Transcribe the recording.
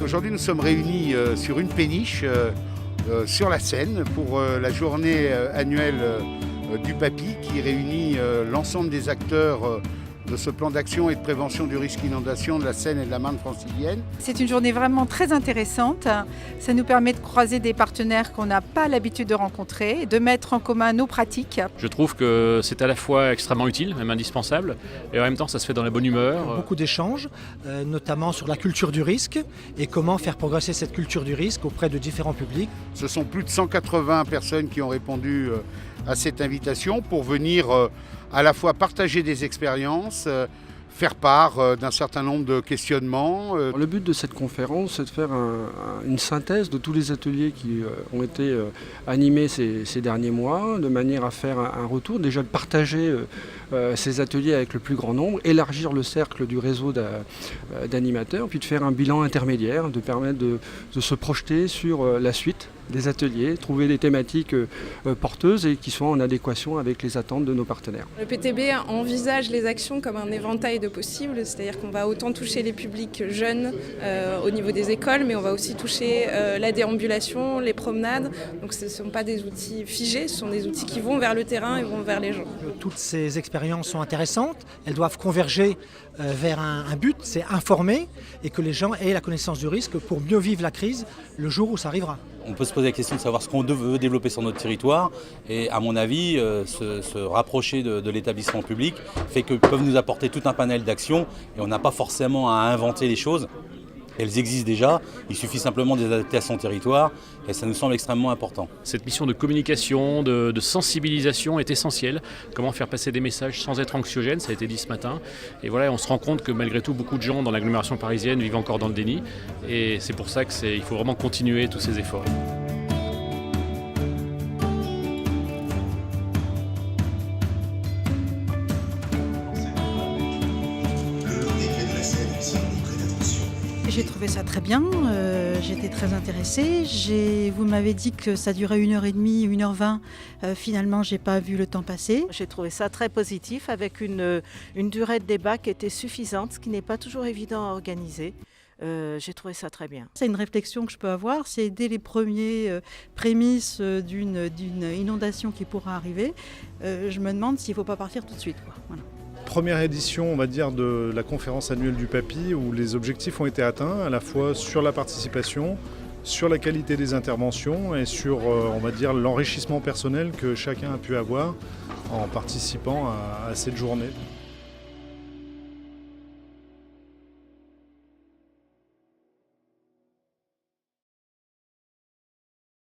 Aujourd'hui, nous sommes réunis sur une péniche sur la Seine pour la journée annuelle du Papy qui réunit l'ensemble des acteurs de ce plan d'action et de prévention du risque inondation de la Seine et de la Marne francilienne. C'est une journée vraiment très intéressante. Ça nous permet de croiser des partenaires qu'on n'a pas l'habitude de rencontrer, de mettre en commun nos pratiques. Je trouve que c'est à la fois extrêmement utile, même indispensable, et en même temps ça se fait dans la bonne humeur. Beaucoup d'échanges, notamment sur la culture du risque et comment faire progresser cette culture du risque auprès de différents publics. Ce sont plus de 180 personnes qui ont répondu à cette invitation pour venir à la fois partager des expériences, faire part d'un certain nombre de questionnements. Le but de cette conférence, c'est de faire une synthèse de tous les ateliers qui ont été animés ces derniers mois, de manière à faire un retour, déjà de partager ces ateliers avec le plus grand nombre, élargir le cercle du réseau d'animateurs, puis de faire un bilan intermédiaire, de permettre de se projeter sur la suite des ateliers, trouver des thématiques porteuses et qui soient en adéquation avec les attentes de nos partenaires. Le PTB envisage les actions comme un éventail de possibles, c'est-à-dire qu'on va autant toucher les publics jeunes au niveau des écoles, mais on va aussi toucher la déambulation, les promenades. Donc ce ne sont pas des outils figés, ce sont des outils qui vont vers le terrain et vont vers les gens. Toutes ces expériences sont intéressantes, elles doivent converger vers un but, c'est informer et que les gens aient la connaissance du risque pour mieux vivre la crise le jour où ça arrivera. On peut se poser la question de savoir ce qu'on veut développer sur notre territoire et à mon avis, se rapprocher de l'établissement public fait que peuvent nous apporter tout un panel d'actions et on n'a pas forcément à inventer les choses. Elles existent déjà, il suffit simplement de les adapter à son territoire et ça nous semble extrêmement important. Cette mission de communication, de sensibilisation est essentielle. Comment faire passer des messages sans être anxiogène, ça a été dit ce matin. Et voilà, on se rend compte que malgré tout, beaucoup de gens dans l'agglomération parisienne vivent encore dans le déni. Et c'est pour ça qu'il faut vraiment continuer tous ces efforts. J'ai trouvé ça très bien, j'étais très intéressée. Vous m'avez dit que ça durait 1h30, 1h20. Finalement, j'ai pas vu le temps passer. J'ai trouvé ça très positif avec une durée de débat qui était suffisante, ce qui n'est pas toujours évident à organiser. J'ai trouvé ça très bien. C'est une réflexion que je peux avoir, c'est dès les premiers prémices d'une inondation qui pourra arriver. Je me demande s'il ne faut pas partir tout de suite, quoi. Voilà. Première édition, on va dire, de la conférence annuelle du Papy où les objectifs ont été atteints à la fois sur la participation, sur la qualité des interventions et sur, on va dire, l'enrichissement personnel que chacun a pu avoir en participant à cette journée.